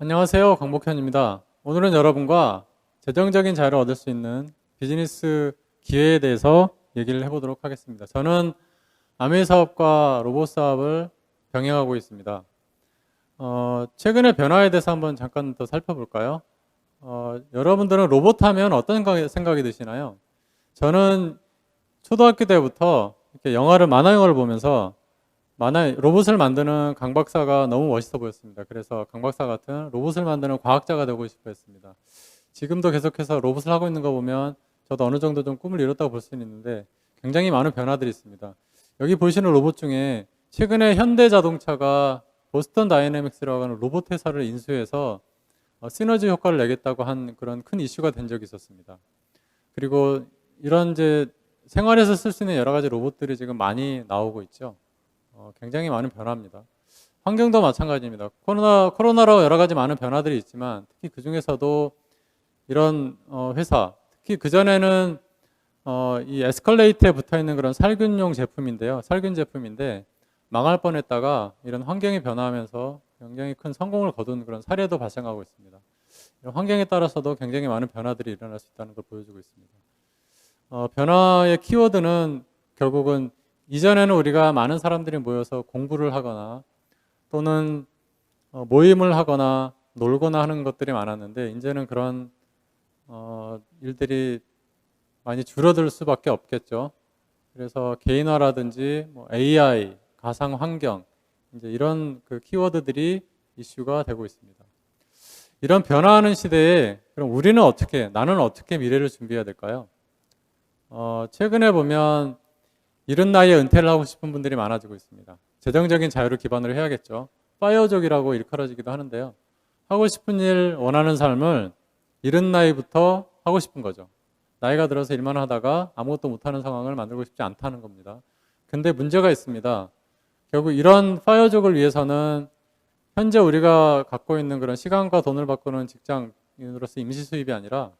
안녕하세요. 강복현입니다. 오늘은 여러분과 재정적인 자유를 얻을 수 있는 비즈니스 기회에 대해서 얘기를 해보도록 하겠습니다. 저는 아메이 사업과 로봇 사업을 병행하고 있습니다. 최근의 변화에 대해서 한번 잠깐 더 살펴볼까요? 여러분들은 로봇 하면 어떤 생각이 드시나요? 저는 초등학교 때부터 이렇게 만화 영화를 보면서 로봇을 만드는 강 박사가 너무 멋있어 보였습니다. 그래서 강 박사 같은 로봇을 만드는 과학자가 되고 싶어 했습니다. 지금도 계속해서 로봇을 하고 있는 거 보면 저도 어느 정도 좀 꿈을 이뤘다고 볼 수는 있는데 굉장히 많은 변화들이 있습니다. 여기 보시는 로봇 중에 최근에 현대자동차가 보스턴 다이내믹스라고 하는 로봇 회사를 인수해서 시너지 효과를 내겠다고 한 그런 큰 이슈가 된 적이 있었습니다. 그리고 이런 이제 생활에서 쓸 수 있는 여러 가지 로봇들이 지금 많이 나오고 있죠. 굉장히 많은 변화입니다. 환경도 마찬가지입니다. 코로나로 여러 가지 많은 변화들이 있지만 특히 그 중에서도 이런 회사, 특히 그전에는 이 에스컬레이터에 붙어 있는 그런 살균용 제품인데요. 살균 제품인데 망할 뻔했다가 이런 환경이 변화하면서 굉장히 큰 성공을 거둔 그런 사례도 발생하고 있습니다. 이런 환경에 따라서도 굉장히 많은 변화들이 일어날 수 있다는 걸 보여주고 있습니다. 변화의 키워드는 결국은 이전에는 우리가 많은 사람들이 모여서 공부를 하거나 또는 모임을 하거나 놀거나 하는 것들이 많았는데 이제는 그런 일들이 많이 줄어들 수밖에 없겠죠. 그래서 개인화라든지 AI, 가상 환경 이제 이런 그 키워드들이 이슈가 되고 있습니다. 이런 변화하는 시대에 그럼 나는 어떻게 미래를 준비해야 될까요? 최근에 보면 이른 나이에 은퇴를 하고 싶은 분들이 많아지고 있습니다. 재정적인 자유를 기반으로 해야겠죠. 파이어족이라고 일컬어지기도 하는데요. 하고 싶은 일, 원하는 삶을 이른 나이부터 하고 싶은 거죠. 나이가 들어서 일만 하다가 아무것도 못하는 상황을 만들고 싶지 않다는 겁니다. 근데 문제가 있습니다. 결국 이런 파이어족을 위해서는 현재 우리가 갖고 있는 그런 시간과 돈을 바꾸는 직장인으로서 임시 수입이 아니라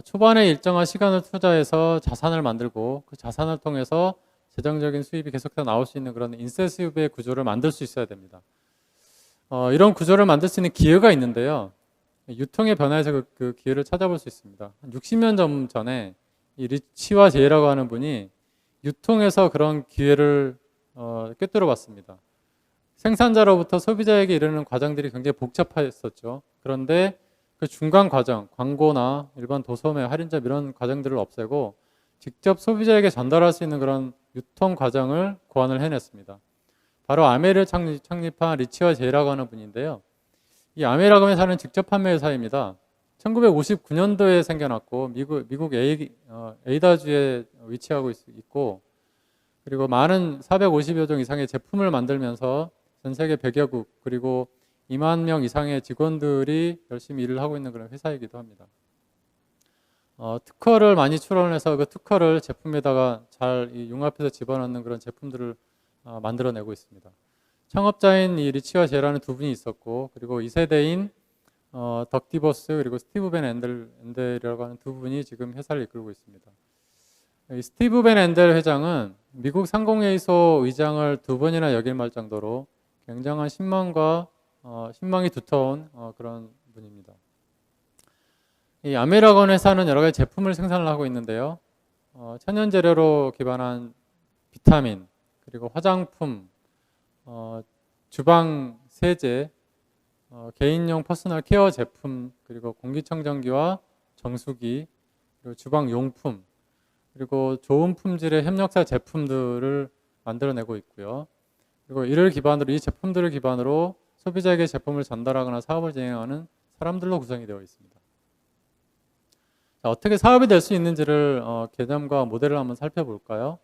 초반에 일정한 시간을 투자해서 자산을 만들고 그 자산을 통해서 재정적인 수입이 계속해서 나올 수 있는 그런 인센티브의 구조를 만들 수 있어야 됩니다. 이런 구조를 만들 수 있는 기회가 있는데요. 유통의 변화에서 그 기회를 찾아볼 수 있습니다. 한 60년 전에 이 리치와 제이라고 하는 분이 유통에서 그런 기회를 꿰뚫어 봤습니다. 생산자로부터 소비자에게 이르는 과정들이 굉장히 복잡했었죠. 그런데 그 중간 과정, 광고나 일반 도소매, 할인점 이런 과정들을 없애고 직접 소비자에게 전달할 수 있는 그런 유통 과정을 고안을 해냈습니다. 바로 아메이를 창립한 리치와 제이라고 하는 분인데요. 이 아메이라고 하는 회사는 직접 판매 회사입니다. 1959년도에 생겨났고 미국 에이다주에 위치하고 있고 그리고 많은 450여 종 이상의 제품을 만들면서 전 세계 100여 국 그리고 2만 명 이상의 직원들이 열심히 일을 하고 있는 그런 회사이기도 합니다. 특허를 많이 출원해서 그 특허를 제품에다가 잘 융합해서 집어넣는 그런 제품들을 만들어내고 있습니다. 창업자인 이 리치와 제라는 두 분이 있었고 그리고 2세대인 덕 디버스 그리고 스티브 벤 엔델이라고 하는 두 분이 지금 회사를 이끌고 있습니다. 이 스티브 벤 엔델 회장은 미국 상공회의소 의장을 두 번이나 역임할 정도로 굉장한 신망이 두터운 그런 분입니다. 이 아메라건 회사는 여러 가지 제품을 생산을 하고 있는데요. 천연 재료로 기반한 비타민, 그리고 화장품, 주방 세제, 개인용 퍼스널 케어 제품, 그리고 공기청정기와 정수기, 그리고 주방 용품, 그리고 좋은 품질의 협력사 제품들을 만들어내고 있고요. 그리고 이 제품들을 기반으로 소비자에게 제품을 전달하거나 사업을 진행하는 사람들로 구성이 되어 있습니다. 자, 어떻게 사업이 될 수 있는지를 개념과 모델을 한번 살펴볼까요?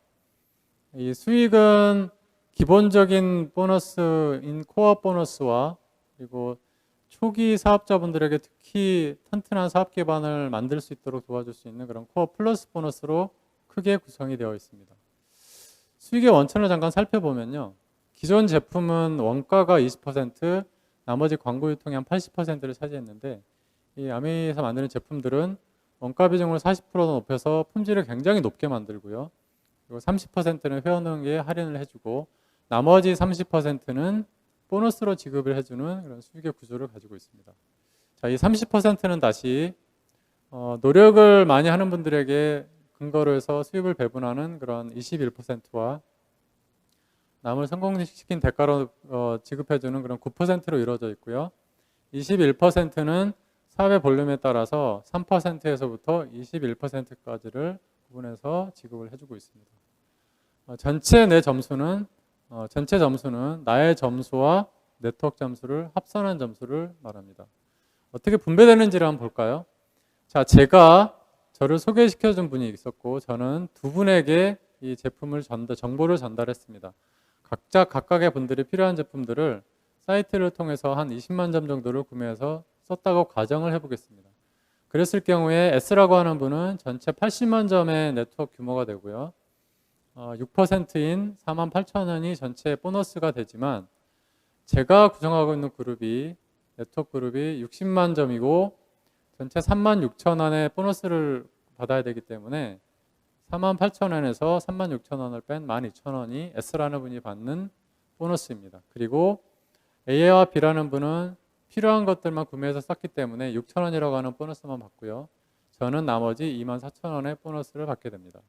이 수익은 기본적인 보너스인 코어 보너스와 그리고 초기 사업자분들에게 특히 튼튼한 사업 기반을 만들 수 있도록 도와줄 수 있는 그런 코어 플러스 보너스로 크게 구성이 되어 있습니다. 수익의 원천을 잠깐 살펴보면요. 기존 제품은 원가가 20%, 나머지 광고 유통이 한 80%를 차지했는데 이 아메이에서 만드는 제품들은 원가 비중을 40% 높여서 품질을 굉장히 높게 만들고요. 그리고 30%는 회원에게 할인을 해주고 나머지 30%는 보너스로 지급을 해주는 그런 수익의 구조를 가지고 있습니다. 자, 이 30%는 다시 노력을 많이 하는 분들에게 근거로 해서 수입을 배분하는 그런 21%와 남을 성공시킨 대가로 지급해주는 그런 9%로 이루어져 있고요. 21%는 사업의 볼륨에 따라서 3%에서부터 21%까지를 구분해서 지급을 해주고 있습니다. 전체 점수는 나의 점수와 네트워크 점수를 합산한 점수를 말합니다. 어떻게 분배되는지를 한번 볼까요? 자, 제가 저를 소개시켜 준 분이 있었고, 저는 두 분에게 이 제품을 정보를 전달했습니다. 각각의 분들이 필요한 제품들을 사이트를 통해서 한 20만 점 정도를 구매해서 썼다고 가정을 해보겠습니다. 그랬을 경우에 S라고 하는 분은 전체 80만 점의 네트워크 규모가 되고요. 6%인 48,000원이 전체 보너스가 되지만 제가 구성하고 있는 네트워크 그룹이 60만 점이고 전체 36,000원의 보너스를 받아야 되기 때문에 48,000원에서 36,000원을 뺀 12,000원이 S라는 분이 받는 보너스입니다. 그리고 A와 B라는 분은 필요한 것들만 구매해서 썼기 때문에 6,000원이라고 하는 보너스만 받고요. 저는 나머지 24,000원의 보너스를 받게 됩니다.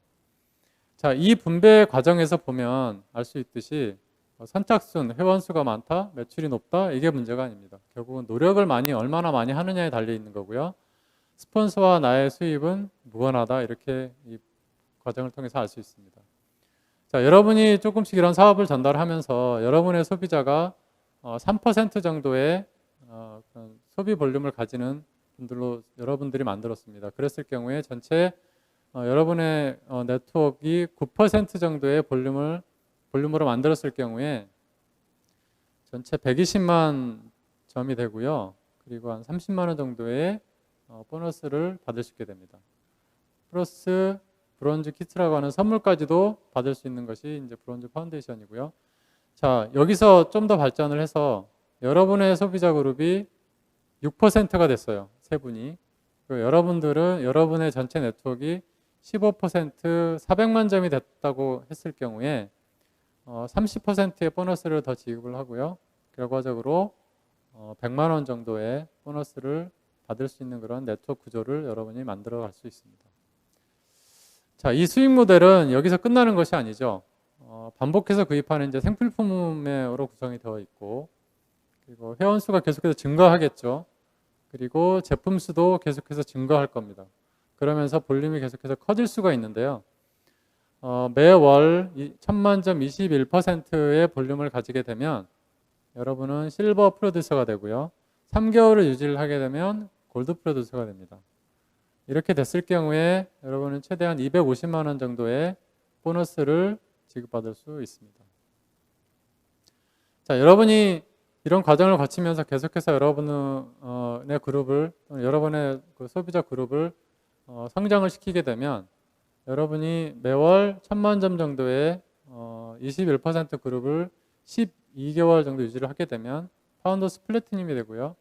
자, 이 분배 과정에서 보면 알 수 있듯이 선착순, 회원수가 많다, 매출이 높다, 이게 문제가 아닙니다. 결국은 노력을 얼마나 많이 하느냐에 달려 있는 거고요. 스폰서와 나의 수입은 무관하다, 이렇게 이 과정을 통해서 알 수 있습니다. 자, 여러분이 조금씩 이런 사업을 전달하면서 여러분의 소비자가 3% 정도의 소비 볼륨을 가지는 분들로 여러분들이 만들었습니다. 그랬을 경우에 전체 여러분의 네트워크가 9% 정도의 볼륨으로 만들었을 경우에 전체 120만 점이 되고요. 그리고 한 30만 원 정도의 보너스를 받을 수 있게 됩니다. 플러스 브론즈 키트라고 하는 선물까지도 받을 수 있는 것이 이제 브론즈 파운데이션이고요. 자, 여기서 좀 더 발전을 해서 여러분의 소비자 그룹이 6%가 됐어요. 세 분이. 여러분의 전체 네트워크가 15% 400만 점이 됐다고 했을 경우에 30%의 보너스를 더 지급을 하고요. 결과적으로 100만 원 정도의 보너스를 받을 수 있는 그런 네트워크 구조를 여러분이 만들어 갈 수 있습니다. 자, 이 수익 모델은 여기서 끝나는 것이 아니죠. 반복해서 구입하는 이제 생필품으로 구성이 되어 있고, 그리고 회원수가 계속해서 증가하겠죠. 그리고 제품 수도 계속해서 증가할 겁니다. 그러면서 볼륨이 계속해서 커질 수가 있는데요. 매월 1000만 점 21%의 볼륨을 가지게 되면 여러분은 실버 프로듀서가 되고요. 3개월을 유지를 하게 되면 골드 프로듀서가 됩니다. 이렇게 됐을 경우에 여러분은 최대한 250만 원 정도의 보너스를 지급받을 수 있습니다. 자, 여러분이 이런 과정을 거치면서 계속해서 여러분의 그룹을, 여러분의 그 소비자 그룹을 성장을 시키게 되면 여러분이 매월 1000만 점 정도의 21% 그룹을 12개월 정도 유지를 하게 되면 파운더스 플래티늄이 되고요.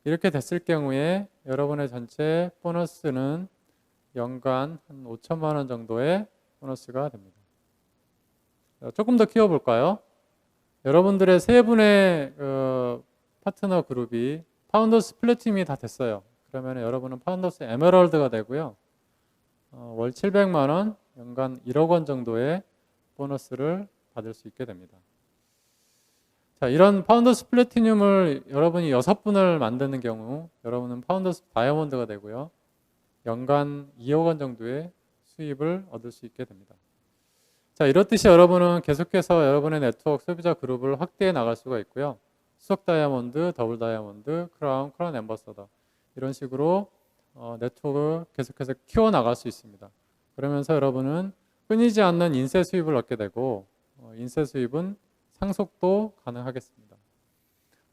이렇게 됐을 경우에 여러분의 전체 보너스는 연간 한 5천만 원 정도의 보너스가 됩니다. 조금 더 키워볼까요? 여러분들의 세 분의 파트너 그룹이 파운더스 플래티늄이 다 됐어요. 그러면 여러분은 파운더스 에메랄드가 되고요. 월 700만 원, 연간 1억 원 정도의 보너스를 받을 수 있게 됩니다. 자, 이런 파운더스 플래티늄을 여러분이 6분을 만드는 경우 여러분은 파운더스 다이아몬드가 되고요. 연간 2억 원 정도의 수입을 얻을 수 있게 됩니다. 자, 이렇듯이 여러분은 계속해서 여러분의 네트워크 소비자 그룹을 확대해 나갈 수가 있고요. 수석 다이아몬드, 더블 다이아몬드, 크라운 앰버서더, 이런 식으로 네트워크를 계속해서 키워나갈 수 있습니다. 그러면서 여러분은 끊이지 않는 인세 수입을 얻게 되고 인세 수입은 상속도 가능하겠습니다.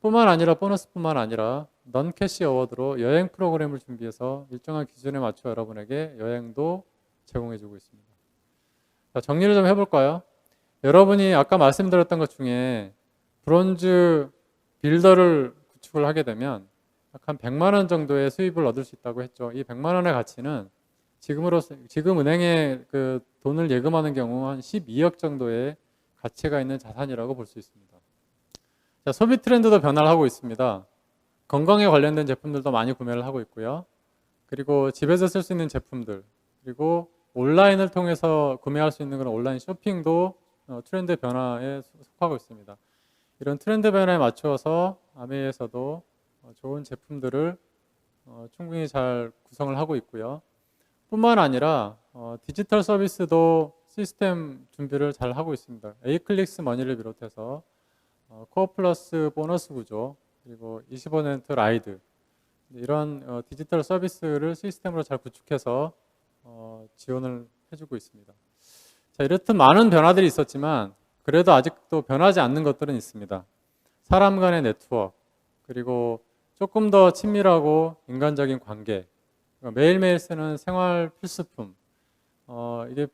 뿐만 아니라 보너스뿐만 아니라 넌 캐시 어워드로 여행 프로그램을 준비해서 일정한 기준에 맞춰 여러분에게 여행도 제공해주고 있습니다. 자, 정리를 좀 해볼까요? 여러분이 아까 말씀드렸던 것 중에 브론즈 빌더를 구축을 하게 되면 약 한 100만 원 정도의 수입을 얻을 수 있다고 했죠. 이 100만 원의 가치는 지금 은행에 그 돈을 예금하는 경우 한 12억 정도의 가치가 있는 자산이라고 볼 수 있습니다. 자, 소비 트렌드도 변화를 하고 있습니다. 건강에 관련된 제품들도 많이 구매를 하고 있고요. 그리고 집에서 쓸 수 있는 제품들, 그리고 온라인을 통해서 구매할 수 있는 그런 온라인 쇼핑도 트렌드 변화에 속하고 있습니다. 이런 트렌드 변화에 맞추어서 아메이에서도 좋은 제품들을 충분히 잘 구성을 하고 있고요. 뿐만 아니라 디지털 서비스도 시스템 준비를 잘 하고 있습니다. 에이클릭스 머니를 비롯해서 코어 플러스 보너스 구조, 그리고 25% 라이드, 이런 디지털 서비스를 시스템으로 잘 구축해서 지원을 해주고 있습니다. 자, 이렇듯 많은 변화들이 있었지만 그래도 아직도 변하지 않는 것들은 있습니다. 사람 간의 네트워크, 그리고 조금 더 친밀하고 인간적인 관계, 그러니까 매일매일 쓰는 생활 필수품, 이게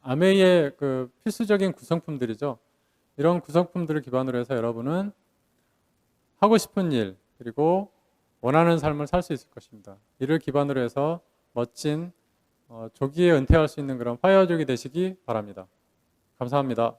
아메이의 그 필수적인 구성품들이죠. 이런 구성품들을 기반으로 해서 여러분은 하고 싶은 일, 그리고 원하는 삶을 살 수 있을 것입니다. 이를 기반으로 해서 멋진 조기에 은퇴할 수 있는 그런 파이어족이 되시기 바랍니다. 감사합니다.